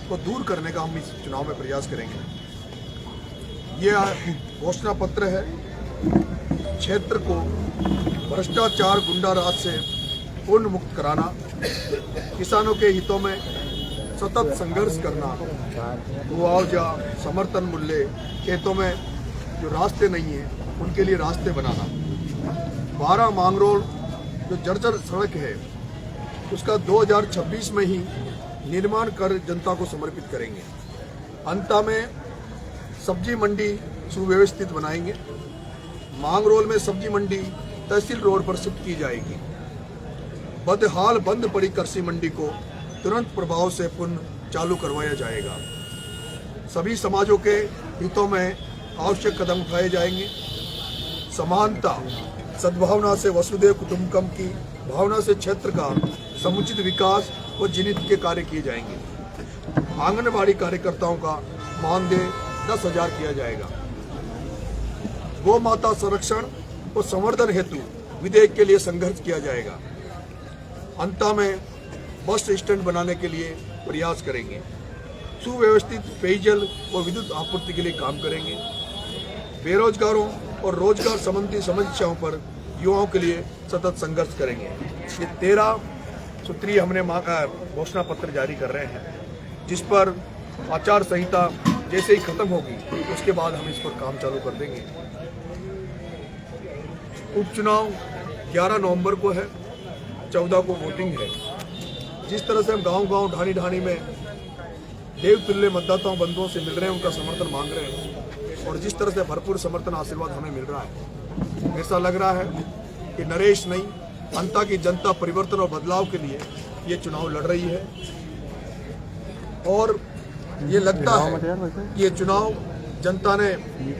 को दूर करने का हम इस चुनाव में प्रयास करेंगे। ये घोषणा पत्र है क्षेत्र को भ्रष्टाचार गुंडा राज से पूर्ण मुक्त कराना, किसानों के हितों में सतत संघर्ष करना, मुआवजा, समर्थन मूल्य, खेतों में जो रास्ते नहीं हैं उनके लिए रास्ते बनाना, 12 मांगरोल जो जर्जर सड़क है उसका 2026 में ही निर्माण कर जनता को समर्पित करेंगे। अंत में सब्जी मंडी सुव्यवस्थित बनाएंगे। मांगरोल में सब्जी मंडी तहसील रोड पर शिफ्ट की जाएगी। बदहाल बंद पड़ी कृषि मंडी को तुरंत प्रभाव से पुनः चालू करवाया जाएगा। सभी समाजों के हितों में आवश्यक कदम उठाए जाएंगे। समानता, सद्भावना से वसुधैव कुटुंबकम की भावना से क्षेत्र का समुचित विकास और जीवित के कार्य किए जाएंगे। आंगनबाड़ी कार्यकर्ताओं का मानदेय 10,000 किया जाएगा। गौ माता संरक्षण और संवर्धन हेतु विधेयक के लिए संघर्ष किया जाएगा। अंत में बस स्टैंड बनाने के लिए प्रयास करेंगे। सुव्यवस्थित पेयजल और विद्युत आपूर्ति के लिए काम करेंगे। बेरोजगारों और रोजगार संबंधी समस्याओं पर युवाओं के लिए सतत संघर्ष करेंगे। ये 13 सूत्रीय हमने घोषणा पत्र जारी कर रहे हैं, जिस पर आचार संहिता जैसे ही खत्म होगी उसके बाद हम इस पर काम चालू कर देंगे। उपचुनाव 11 नवंबर को है, 14 को वोटिंग है। जिस तरह से हम गांव-गांव, ढाणी-ढाणी में देवतुल्य मतदाताओं बंधुओं से मिल रहे हैं, उनका समर्थन मांग रहे हैं और जिस तरह से भरपूर समर्थन आशीर्वाद हमें मिल रहा है, ऐसा लग रहा है कि नरेश नहीं, अंता की जनता परिवर्तन और बदलाव के लिए ये चुनाव लड़ रही है। और ये लगता है कि ये चुनाव जनता ने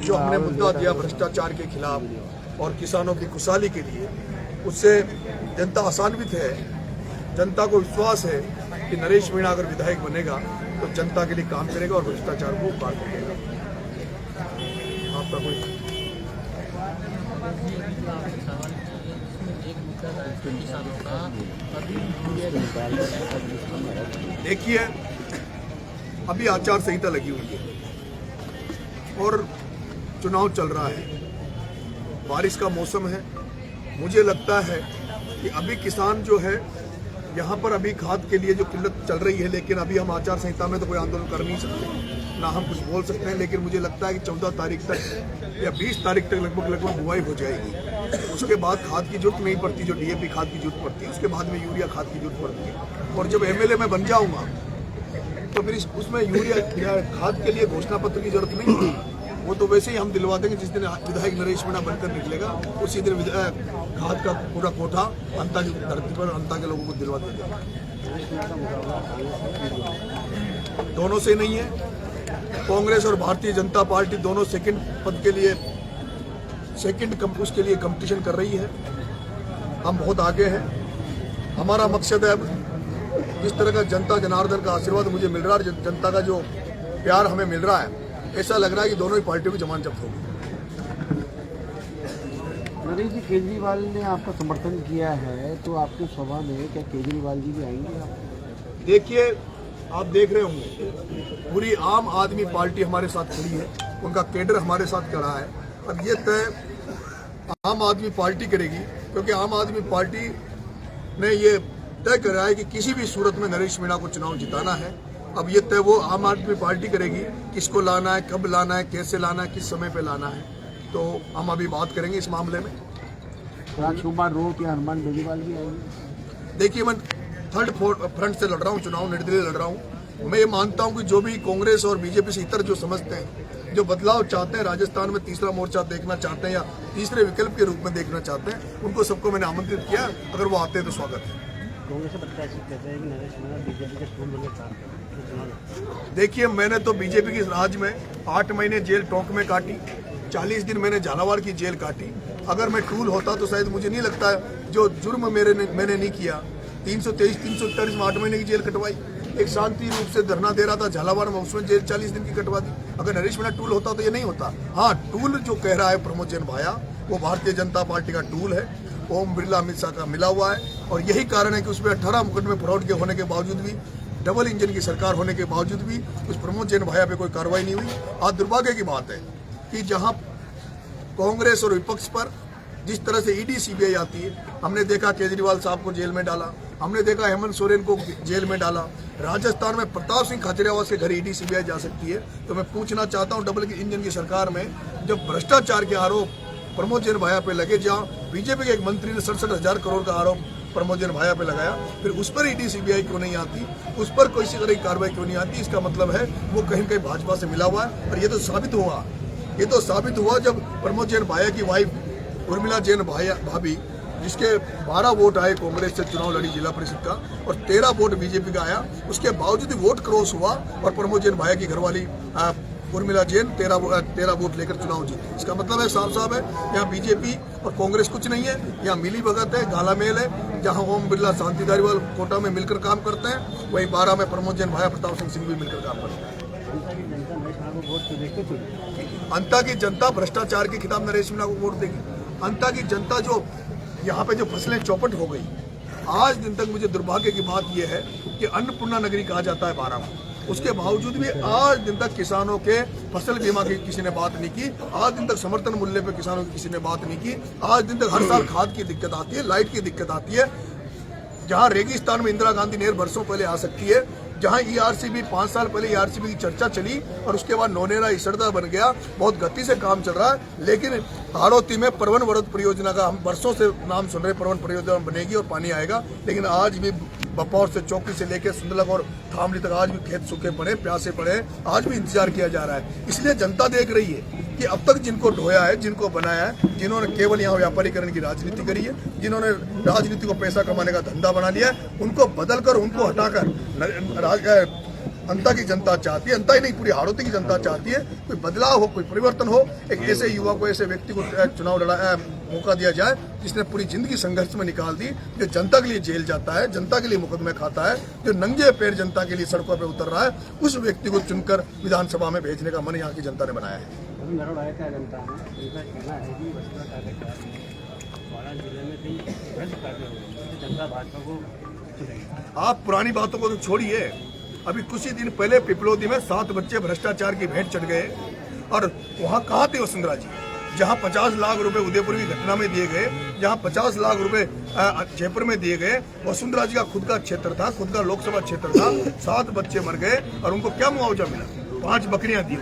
जो हमने मुद्दा दिया भ्रष्टाचार के खिलाफ और किसानों की खुशहाली के लिए, उससे जनता आशान्वित है। जनता को विश्वास है कि नरेश मीणा अगर विधायक बनेगा तो जनता के लिए काम करेगा और भ्रष्टाचार को पार करेगा। आपका कोई देखिए, अभी आचार संहिता लगी हुई है और चुनाव चल रहा है, बारिश का मौसम है। मुझे लगता है कि अभी किसान जो है यहाँ पर अभी खाद के लिए जो किल्लत चल रही है, लेकिन अभी हम आचार संहिता में तो कोई आंदोलन कर नहीं सकते, ना हम कुछ बोल सकते हैं। लेकिन मुझे लगता है कि 14 तारीख तक या 20 तारीख तक लगभग बुआई हो जाएगी। उसके बाद खाद की जरूरत नहीं पड़ती, जो DAP खाद की जरूरत पड़ती है, उसके बाद में यूरिया खाद की जरूरत पड़ती है। और जब MLA में बन जाऊँगा तो फिर उसमें यूरिया खाद के लिए घोषणा पत्र की जरूरत नहीं होगी। वो तो वैसे ही हम दिलवा देंगे। जिस दिन विधायक नरेश मीणा बनकर निकलेगा उसी दिन खाद का पूरा कोठा अंता की धरती पर अंता के लोगों को दिलवा देंगे। दोनों से नहीं है, कांग्रेस और भारतीय जनता पार्टी दोनों सेकंड पद के लिए उसके लिए कंपटीशन कर रही है। हम बहुत आगे हैं। हमारा मकसद है, जिस तरह का जनता जनार्दन का आशीर्वाद मुझे मिल रहा है, जनता का जो प्यार हमें मिल रहा है, ऐसा लग रहा है कि दोनों ही पार्टियों की जमान जब्त होगी। नरेश जी, केजरीवाल ने आपका समर्थन किया है, तो आपकी सभा में क्या केजरीवाल जी भी आएंगे? आप देखिए, आप देख रहे होंगे पूरी आम आदमी पार्टी हमारे साथ खड़ी है, उनका कैडर हमारे साथ खड़ा है। अब ये तय आम आदमी पार्टी करेगी, क्योंकि आम आदमी पार्टी ने ये तय करा है कि किसी भी सूरत में नरेश मीणा को चुनाव जिताना है। अब ये तय वो आम आदमी पार्टी करेगी, किसको लाना है, कब लाना है, कैसे लाना है, किस समय पे लाना है। तो हम अभी बात करेंगे इस मामले में। राजकुमार रोट या हनुमान बेनीवाल भी आएंगे? देखिए, मैं थर्ड फ्रंट से लड़ रहा हूँ, चुनाव निर्दलीय लड़ रहा हूँ। मैं ये मानता हूँ कि जो भी कांग्रेस और बीजेपी से इतर जो समझते हैं, जो बदलाव चाहते हैं, राजस्थान में तीसरा मोर्चा देखना चाहते हैं या तीसरे विकल्प के रूप में देखना चाहते हैं, उनको सबको मैंने आमंत्रित किया। अगर वो आते हैं तो स्वागत है। कांग्रेस से प्रत्याशी कहते हैं कि नरेश मीणा बीजेपी के टूल बनने चाहते। देखिए, मैंने तो बीजेपी की राज में 8 महीने जेल टोंक में काटी, 40 दिन मैंने झालावाड़ की जेल काटी। अगर मैं टूल होता तो शायद मुझे नहीं लगता जो जुर्म मैंने नहीं किया, 323, 340 में 8 महीने की जेल कटवाई। एक शांति रूप से धरना दे रहा था झालावाड़ में, उसमें जेल 40 दिन की कटवा दी। अगर नरेश मीणा टूल होता तो ये नहीं होता। हाँ, टूल जो कह रहा है प्रमोद जैन भाया, वो भारतीय जनता पार्टी का टूल है। ओम बिरला, अमित शाह का मिला हुआ है और यही कारण है कि उसमें 18 मुकदमे फ्रॉड के होने के बावजूद भी डबल इंजन की सरकार होने के बावजूद भी उस प्रमोद जैन भाया पे कोई कार्रवाई नहीं हुई। आज दुर्भाग्य की बात है कि जहां कांग्रेस और विपक्ष पर जिस तरह से ईडी सीबीआई आती है, हमने देखा केजरीवाल साहब को जेल में डाला, हमने देखा हेमंत सोरेन को जेल में डाला, राजस्थान में प्रताप सिंह खाचरियावास के घर ईडी सीबीआई जा सकती है। तो मैं पूछना चाहता हूं, डबल इंजन की सरकार में जब भ्रष्टाचार के आरोप प्रमोद जैन भाया पे लगे, जहां बीजेपी के एक मंत्री ने 67,000 करोड़ का आरोप प्रमोद जैन भाया पे लगाया, फिर उस पर ईडी सीबीआई क्यों नहीं आती, उस पर कोई तरह की कार्रवाई क्यों नहीं आती? इसका मतलब है वो कहीं न कहीं भाजपा से मिला हुआ है। और ये तो साबित हुआ जब प्रमोद जैन भाया की वाइफ उर्मिला जैन भाभी, जिसके 12 वोट आए कांग्रेस से चुनाव लड़ी जिला परिषद का और 13 वोट बीजेपी का आया, उसके बावजूद भी वोट क्रॉस हुआ और प्रमोद जैन भाया की घरवाली उर्मिला जैन 13 वोट लेकर चुनाव जीती। इसका मतलब है साफ है, यहाँ बीजेपी और कांग्रेस कुछ नहीं है, यहाँ मिली भगत है, गाला मेल है। जहाँ ओम बिरला शांति धारीवाल कोटा में मिलकर काम करते हैं, वहीं 12 में प्रमोद जैन भाया प्रताप सिंह भी मिलकर काम करते हैं। अंता की जनता भ्रष्टाचार के खिलाफ नरेश मीणा को वोट देगी। अंता की जनता जो यहाँ पे जो फसलें चौपट हो गई, आज दिन तक मुझे दुर्भाग्य की बात यह है कि अन्नपूर्णा नगरी कहा जाता है 12 में, उसके बावजूद भी आज दिन तक किसानों के फसल बीमा की किसी ने बात नहीं की। आज दिन तक समर्थन मूल्य पे किसानों की किसी ने बात नहीं की। आज दिन तक हर साल खाद की दिक्कत आती है, लाइट की दिक्कत आती है। जहां रेगिस्तान में इंदिरा गांधी नहर बरसों पहले आ सकती है, जहां ईआरसीबी 5 साल पहले ईआरसीबी की चर्चा चली और उसके बाद नौनेरा इसरदा बन गया, बहुत गति से काम चल रहा है। लेकिन हाड़ौती में परवन वरद परियोजना का हम वर्षों से नाम सुन रहे, परवन परियोजना बनेगी और पानी आएगा, लेकिन आज भी बपौर से चौकी से लेकर सुंदलक और थामली तक आज भी खेत सूखे पड़े, प्यासे पड़े, आज भी इंतजार किया जा रहा है। इसलिए जनता देख रही है कि अब तक जिनको ढोया है, जिनको बनाया है, जिन्होंने केवल यहाँ व्यापारीकरण की राजनीति करी है, जिन्होंने राजनीति को पैसा कमाने का धंधा बना लिया है, उनको बदलकर, उनको हटाकर अंता की जनता चाहती है, अंता ही नहीं पूरी हाड़ौती की जनता चाहती है कोई बदलाव हो, कोई परिवर्तन हो। एक ऐसे युवा को, ऐसे व्यक्ति को चुनाव मौका दिया जाए जिसने पूरी जिंदगी संघर्ष में निकाल दी, जो जनता के लिए जेल जाता है, जनता के लिए मुकदमे खाता है, जो नंगे पैर जनता के लिए सड़कों पर उतर रहा है, उस व्यक्ति को चुनकर विधानसभा में भेजने का मन यहाँ की जनता ने बनाया है। आप पुरानी बातों को तो छोड़िए, अभी कुछ ही दिन पहले पिपलोदी में 7 बच्चे भ्रष्टाचार की भेंट चढ़ गए और वहाँ कहाँ थे वसुंधरा जी? जहाँ 50 लाख रुपए उदयपुर की घटना में दिए गए, जहाँ 50 लाख रुपए जयपुर में दिए गए, वसुंधरा जी का खुद का क्षेत्र था, खुद का लोकसभा क्षेत्र था, 7 बच्चे मर गए और उनको क्या मुआवजा मिला? 5 बकरियां दी।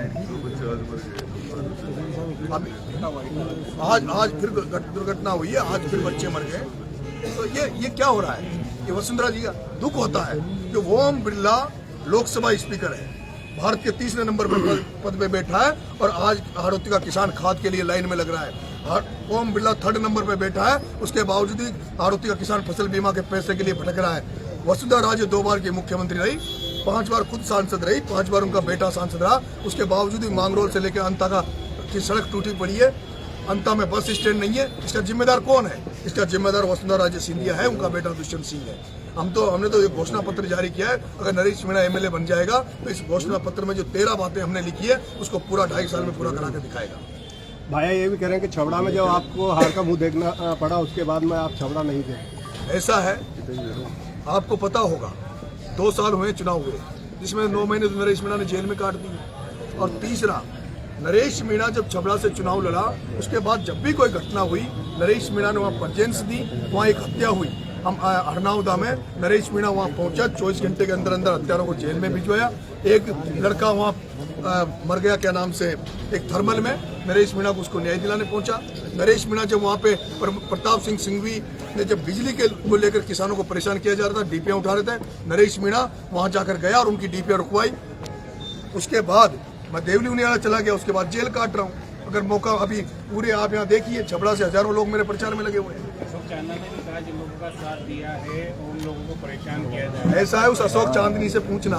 आज फिर दुर्घटना हुई है, आज फिर बच्चे मर गए। तो ये क्या हो रहा है? ये वसुंधरा जी का दुख होता है कि ओम बिरला लोकसभा स्पीकर है, भारत के 3रे नंबर पर पद पे बैठा है और आज हाड़ौती का किसान खाद के लिए लाइन में लग रहा है। ओम बिरला 3rd नंबर पे बैठा है, उसके बावजूद ही हाड़ौती का किसान फसल बीमा के पैसे के लिए भटक रहा है। वसुंधरा राजे 2 बार की मुख्यमंत्री रही, 5 बार खुद सांसद रही, 5 बार उनका बेटा सांसद रहा, उसके बावजूद भी मांगरोल से लेकर अंता की सड़क टूटी पड़ी है। अंता में बस स्टैंड नहीं है। इसका जिम्मेदार कौन है? इसका जिम्मेदार वसुंधरा राजे सिंधिया है, उनका बेटा दुष्यंत सिंह है। हमने तो ये घोषणा पत्र जारी किया है, अगर नरेश मीणा एमएलए बन जाएगा तो इस घोषणा पत्र में जो 13 बातें हमने लिखी है उसको पूरा 2.5 साल में पूरा करा के दिखाएगा। भाया ये भी कह रहे हैं कि छबड़ा में जब आपको हार का मुंह देखना पड़ा, उसके बाद में आप छबड़ा नहीं थे। ऐसा है, आपको पता होगा 2 साल हुए चुनाव हुए, जिसमें 9 महीने तो नरेश मीणा ने जेल में काट दी। और तीसरा, नरेश मीणा जब छबड़ा से चुनाव लड़ा, उसके बाद जब भी कोई घटना हुई, नरेश मीणा ने वहाँ परजेंस दी, वहाँ एक हत्या हुई, हम हरनाउदा में नरेश मीणा वहाँ पहुंचा, 24 घंटे के अंदर अंदर हत्यारों को जेल में भिजवाया। एक लड़का वहाँ मर गया, क्या नाम से, एक थर्मल में, नरेश मीणा को उसको न्याय दिलाने पहुंचा। नरेश मीणा जब वहाँ पे प्रताप सिंह सिंघवी ने जब बिजली के को लेकर किसानों को परेशान किया जा रहा था, डीपीआर उठा रहे थे, नरेश मीणा वहाँ जाकर गया और उनकी डीपीआर रुकवाई। उसके बाद मैं देवली उनियाला चला गया, उसके बाद जेल काट रहा हूँ। अगर मौका अभी पूरे आप यहाँ देखिए, छबड़ा से हजारों लोग मेरे प्रचार में लगे हुए हैं। अशोक चांदनी ने कहा जिन लोगों का साथ दिया है उन लोगों को परेशान किया जाए। ऐसा है, उस अशोक चांदनी से पूछना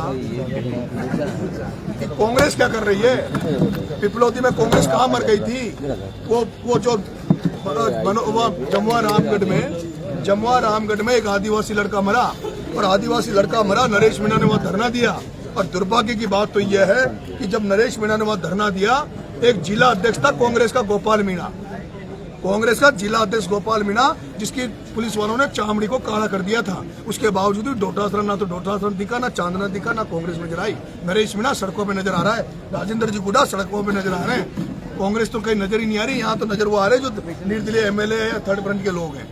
कि कांग्रेस क्या कर रही है। पिपलोदी में कांग्रेस कहाँ मर गई थी? वो जो जमुआ रामगढ़ में एक आदिवासी लड़का मरा, और आदिवासी लड़का मरा, नरेश मीणा ने वहाँ धरना दिया। और दुर्भाग्य की बात तो यह है कि जब नरेश मीणा ने वहाँ धरना दिया, एक जिला अध्यक्ष था कांग्रेस का गोपाल मीणा, कांग्रेस का जिला अध्यक्ष गोपाल मीणा, जिसकी पुलिस वालों ने चामड़ी को काला कर दिया था, उसके बावजूद भी डोटासरण ना तो डोटासरण दिखा, ना चांदना दिखा, ना कांग्रेस नजर आई। नरेश मीणा सड़कों पे नजर आ रहा है, राजेंद्र जी गुडा सड़कों पे नजर आ रहे हैं। कांग्रेस तो कहीं नजर ही नहीं आ रही, यहाँ तो नजर वो आ रहे जो निर्दलीय एमएलए या थर्ड फ्रंट के लोग हैं।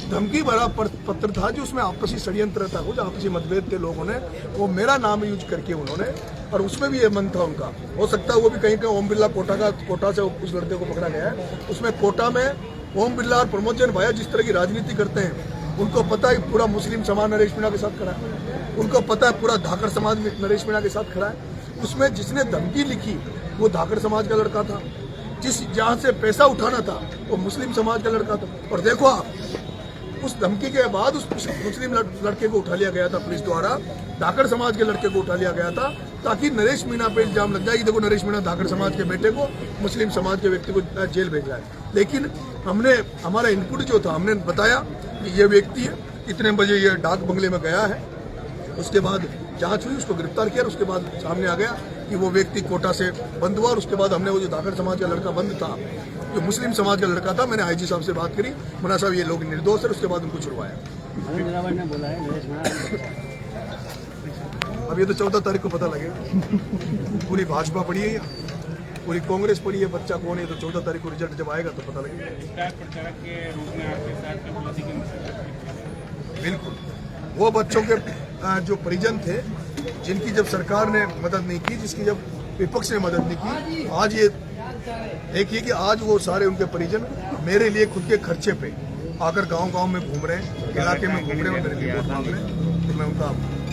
धमकी भरा पत्र था जो उसमें आपसी षड्यंत्र था, कुछ आपसी मतभेद थे लोगों ने, वो मेरा नाम यूज करके उन्होंने, और उसमें भी ये मन था उनका। हो सकता है वो भी कहीं कहीं ओम बिरला कोटा से उस लड़के को पकड़ा गया है, उसमें कोटा में ओम बिरला और प्रमोद जैन भाया जिस तरह की राजनीति करते हैं, उनको पता है पूरा मुस्लिम समाज नरेश मीणा के साथ खड़ा है, उनको पता है पूरा धाकड़ समाज नरेश मीणा के साथ खड़ा है। उसमें जिसने धमकी लिखी वो धाकड़ समाज का लड़का था, जहाँ से पैसा उठाना था वो मुस्लिम समाज का लड़का था। और देखो आप, उस धमकी के बाद उस मुस्लिम लड़के को उठा लिया गया था पुलिस द्वारा, धाकड़ समाज के लड़के को उठा लिया गया था, ताकि नरेश मीणा पे इल्जाम लग जाए कि देखो नरेश मीणा धाकड़ समाज के बेटे को, मुस्लिम समाज के व्यक्ति को जेल भेजा है। लेकिन हमने, हमारा इनपुट जो था, हमने बताया कि ये व्यक्ति इतने बजे ये डाक बंगले में गया है, उसके बाद जांच हुई, उसको गिरफ्तार किया, उसके बाद सामने आ गया कि वो व्यक्ति कोटा से बंद हुआ, और उसके बाद हमने वो जो धाकड़ समाज का लड़का बंद था, जो मुस्लिम समाज का लड़का था, मैंने आईजी साहब से बात करी, मना साहब ये लोग निर्दोष है, उसके बाद उनको छुड़वाया। अब ये तो 14 तारीख को पता लगेगा। पूरी भाजपा पड़ी है, पूरी कांग्रेस पड़ी है, बच्चा कौन है तो 14 तारीख को रिजल्ट जब आएगा तो पता लगेगा। बिल्कुल, वो बच्चों के जो परिजन थे, जिनकी जब सरकार ने मदद नहीं की, जिसकी जब विपक्ष ने मदद नहीं की, आज ये देखिए कि आज वो सारे उनके परिजन मेरे लिए खुद के खर्चे पे आकर गांव-गांव में घूम रहे हैं, इलाके में घूम रहे हैं, मेरे लिए वोट मांग रहे हैं। तो मैं उनका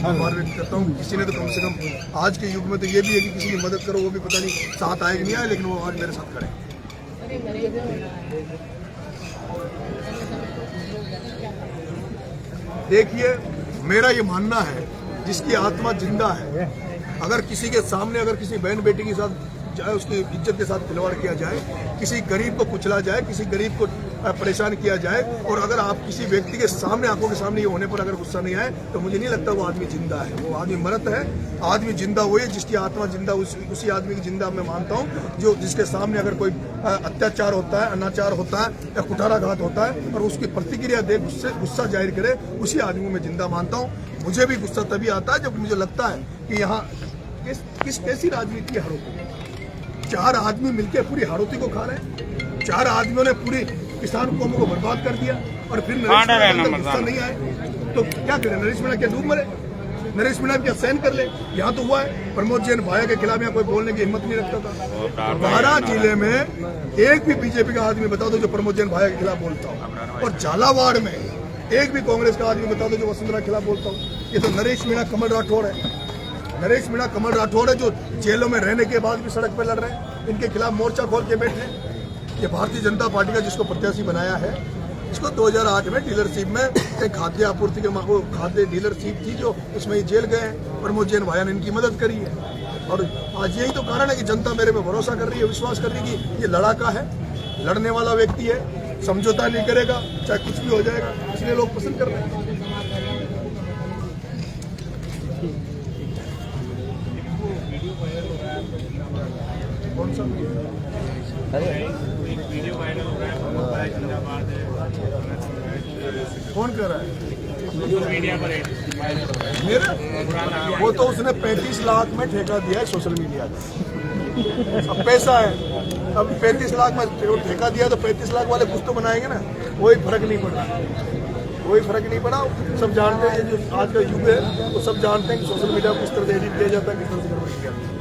आभार व्यक्त करता हूँ। किसी ने तो कम से कम आज के युग में तो ये भी है कि किसी की मदद करो, वो भी पता नहीं साथ आए कि नहीं आए, लेकिन वो आज मेरे साथ खड़े हैं। देखिए, मेरा ये मानना है, जिसकी आत्मा जिंदा है, अगर किसी के सामने, अगर किसी बहन बेटी के साथ जाए, उसकी इज्जत के साथ खिलवाड़ किया जाए, किसी गरीब को कुचला जाए, किसी गरीब को परेशान किया जाए, और अगर आप किसी व्यक्ति के सामने, आंखों के सामने ये होने पर अगर गुस्सा नहीं आए, तो मुझे नहीं लगता वो आदमी जिंदा है। वो आदमी मरत है। आदमी जिंदा वो है जिसकी आत्मा जिंदा, उसी आदमी की जिंदा मैं मानता हूँ, जो जिसके सामने अगर कोई अत्याचार होता है, अनाचार होता है या कुठाराघात होता है, और उसकी प्रतिक्रिया दे, गुस्सा जाहिर करे, उसी आदमी को मैं जिंदा मानता हूँ। मुझे भी गुस्सा तभी आता है जब मुझे लगता है कि यहाँ कैसी राजनीति है। हाड़ोती 4 आदमी मिलकर पूरी हाड़ोती को खा रहे हैं, 4 आदमियों ने पूरी किसान कौम को बर्बाद कर दिया, और फिर नरेश मीणा गुस्सा नहीं आए तो क्या करें? नरेश मीणा क्या डूब मरे? नरेश मीणा क्या सहन कर ले? यहाँ तो हुआ है, प्रमोद जैन भाया के खिलाफ यहाँ कोई बोलने की हिम्मत नहीं रखता था। 12 जिले में एक भी बीजेपी का आदमी बता दो जो प्रमोद जैन भाया के खिलाफ बोलता हो, और झालावाड़ में एक भी कांग्रेस का आदमी बता दो जो वसुंधरा के खिलाफ बोलता हो। ये तो नरेश मीणा कमल राठौड़ है। नरेश मीणा कमल राठौड़ है, जो जेलों में रहने के बाद भी सड़क पर लड़ रहे हैं। इनके खिलाफ मोर्चा खोल के बैठे हैं। ये भारतीय जनता पार्टी का जिसको प्रत्याशी बनाया है, इसको 2008 में डीलरशिप में एक खाद्य आपूर्ति के खाद्य डीलरशिप थी, जो उसमें जेल गए। प्रमोद जैन भाया ने इनकी मदद करी है, और आज यही तो कारण है कि जनता मेरे पे भरोसा कर रही है, विश्वास कर रही है कि ये लड़ाका है, लड़ने वाला व्यक्ति है, समझौता नहीं करेगा, चाहे कुछ भी हो जाएगा, इसलिए लोग पसंद कर रहे हैं। कौन सा वीडियो वायरल हो रहा है, जिंदाबाद है, कौन कर रहा है? मीडिया पर मेरे वो तो उसने 35 लाख में ठेका दिया है सोशल मीडिया का। अब पैसा है, अब 35 लाख में ठेका दिया तो 35 लाख वाले कुछ तो बनाएंगे ना। कोई फर्क नहीं पड़ा, कोई फर्क नहीं पड़ा। सब जानते हैं, जो आज का युग है वो सब जानते हैं कि सोशल मीडिया को किस तरह से एडिट किया जाता है, किस तरह से गड़बड़ किया जाता है।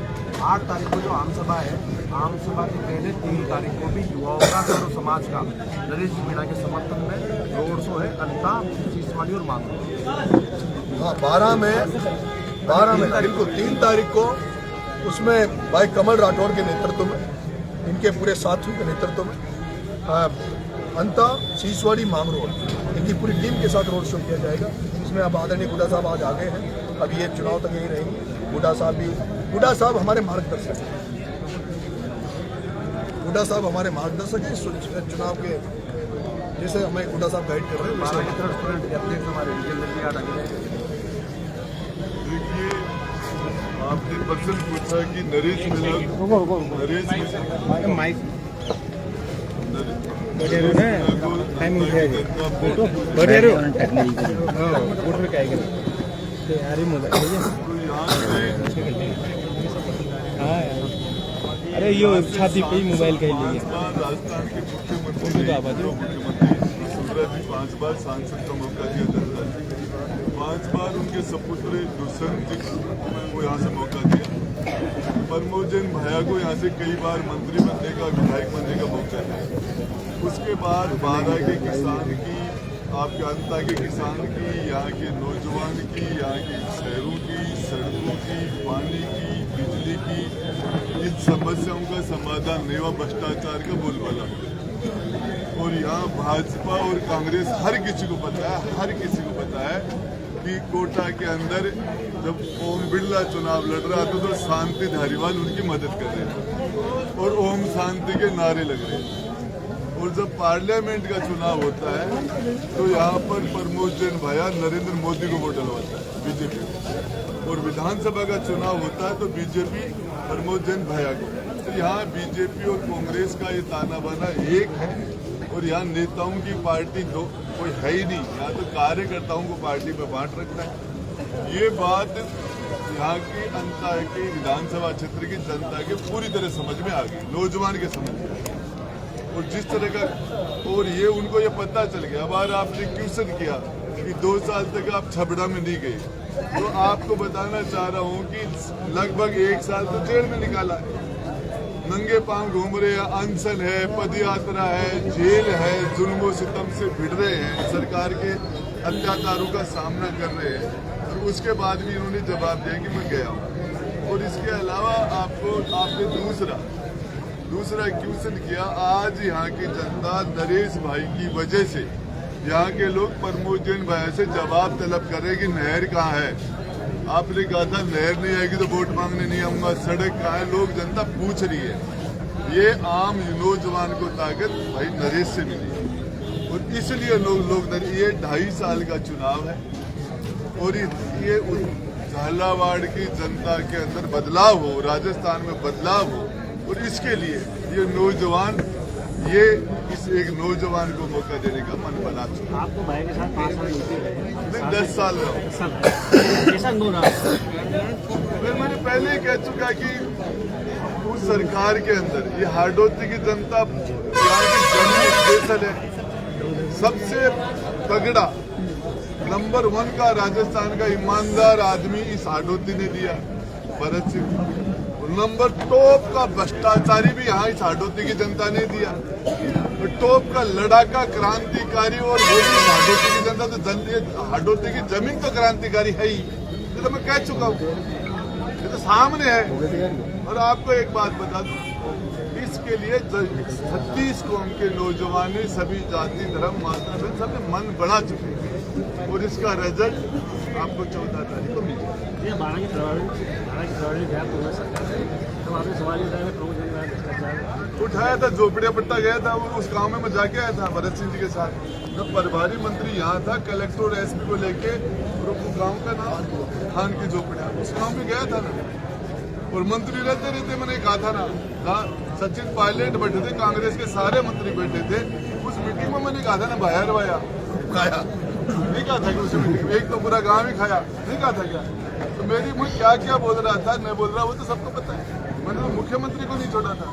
8 तारीख को जो आम सभा है, आम सभा के पहले 3 तारीख को भी युवाओं का सर्व समाज का नरेश मीणा के समर्थन में रोड शो है, अन्ता, सीसवाड़ी और मांगरोल। हाँ, 12 में बिल्कुल 3 तारीख को उसमें भाई कमल राठौड़ के नेतृत्व में, इनके पूरे साथियों के नेतृत्व में अंता, सीसवाड़ी, मांगरोल, इनकी पूरी टीम के साथ रोड शो किया जाएगा। इसमें अब आदरणीय गुडा साहब आज आ गए हैं, अब ये चुनाव तक यहीं रहेंगे। गुडा साहब हमारे मार्गदर्शक हैं। गुडा साहब हमारे मार्गदर्शक हैं चुनाव के, जैसे हमें गुडा साहब गाइड कर रहे हैं। आपके पक्ष क्वेश्चन पूछा कि नरेश मीणा नरेश माइक अरे यो छाती पे मोबाइल का लिए राजस्थान के मुख्यमंत्री 5 बार सांसद का मौका दिया जाता है, 5 बार उनके सपुत्र दुष्यंत जी को यहाँ से मौका दिया, प्रमोद जैन भैया को यहाँ से कई बार मंत्री बनने का, विधायक बनने का मौका दिया। उसके बाद बारह के किसान की, आपके अंता के किसान की, यहाँ के नौजवान की, यहाँ के शहरों की, सड़कों की, पानी की, बिजली की, इन समस्याओं का समाधान नहीं हुआ, भ्रष्टाचार का बोलबाला हो। और यहाँ भाजपा और कांग्रेस हर किसी को पता है, हर किसी को पता है कि कोटा के अंदर जब ओम बिरला चुनाव लड़ रहा था तो शांति धारीवाल उनकी मदद कर रहे थे और ओम शांति के नारे लग रहे थे। और जब पार्लियामेंट का चुनाव होता है तो यहाँ पर प्रमोद जैन भैया नरेंद्र मोदी को वोट डलवाता है, बीजेपी को। और विधानसभा का चुनाव होता है तो बीजेपी प्रमोद जैन भैया को। तो यहाँ बीजेपी और कांग्रेस का ये ताना बाना एक है और यहाँ नेताओं की पार्टी दो कोई है ही नहीं। यहाँ तो कार्यकर्ताओं को पार्टी में बांट रखना है। ये बात यहाँ की अंता के विधानसभा क्षेत्र की जनता के पूरी तरह समझ में आ गई, नौजवान के समझ में। और जिस तरह का और ये उनको ये पता चल गया। अब आपने क्वेश्चन किया कि 2 साल तक आप छबड़ा में नहीं गए, तो आपको बताना चाह रहा हूँ कि लगभग 1 साल तो जेल में निकाला है, नंगे पांव घूम रहे हैं, अनशन है, पदयात्रा है, जेल है, जुल्म सितम से भिड़ रहे हैं, सरकार के अत्याचारों का सामना कर रहे हैं। और उसके बाद भी इन्होंने जवाब दिया कि मैं गया हूँ। और इसके अलावा आपने दूसरा क्वेश्चन किया। आज यहाँ की जनता नरेश भाई की वजह से यहाँ के लोग प्रमोद जैन भाई से जवाब तलब कर रहे हैं कि नहर कहाँ है। आपने कहा था नहर नहीं आएगी तो वोट मांगने नहीं आऊंगा, सड़क कहाँ है, लोग जनता पूछ रही है। ये आम नौजवान को ताकत भाई नरेश से मिली और इसलिए लोग ये 2.5 साल का चुनाव है और ये झालावाड़ की जनता के अंदर बदलाव हो, राजस्थान में बदलाव हो। और इसके लिए ये नौजवान इस एक नौजवान को मौका देने का मन बना चुका। आपको भाई के साथ 5 साल 10 साल रहा। कैसा अनुभव रहा? मैंने पहले ही कह चुका कि उस सरकार के अंदर ये हाडोती की जनता यहाँ की जनता स्पेशल है, सबसे तगड़ा नंबर 1 का राजस्थान का ईमानदार आदमी इस हाडोती ने दिया, भरत सिंह। नंबर टॉप का भ्रष्टाचारी भी यहाँ इस हाडोती की जनता ने दिया। टॉप का लड़ाका क्रांतिकारी और वो भी हाडोती की जनता। तो हाडोती की जमीन तो क्रांतिकारी है ही, ये तो मैं कह चुका हूँ, ये तो सामने है। और आपको एक बात बता दूं, इसके लिए 36 कौम के नौजवान सभी जाति धर्म मात्रा सबने मन बढ़ा चुके हैं और इसका रिजल्ट आपको 14 तारीख को मिलेगा। उठाया था, झोपड़िया पट्टा गया था, उस गांव में मैं जाके आया था भरत सिंह जी के साथ। जब प्रभारी मंत्री यहाँ था, कलेक्टर और एसपी को लेके गांव का नाम खान की झोपड़िया, उस गांव में गया था ना। और मंत्री रहते मैंने कहा था ना, सचिन पायलट बैठे थे, कांग्रेस के सारे मंत्री बैठे थे उस मीटिंग में। मैंने कहा था ना, बाहर वाया खाया नहीं कहा था कि उस मीटिंग में एक तो पूरा गांव ही खाया नहीं कहा था क्या? तो मेरी मुझे क्या क्या बोल रहा था नहीं बोल रहा वो तो सबको पता है। मैंने तो मुख्यमंत्री को नहीं छोड़ा था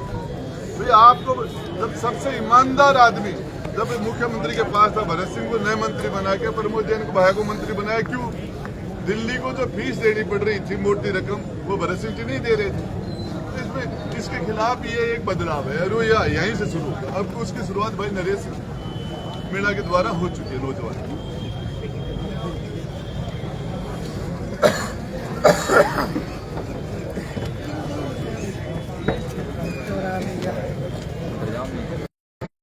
भाई। आपको जब सबसे ईमानदार आदमी जब मुख्यमंत्री के पास था, भरत सिंह को नए मंत्री बना के प्रमोद जैन को भाई को मंत्री बनाया, क्यों? दिल्ली को जो फीस देनी पड़ रही थी मोटी रकम, वो भरत सिंह जी नहीं दे रहे थे। इसमें इसके खिलाफ ये एक बदलाव है और वो यहीं से शुरू। अब उसकी शुरुआत भाई नरेश मीणा के द्वारा हो चुकी है, नौजवान।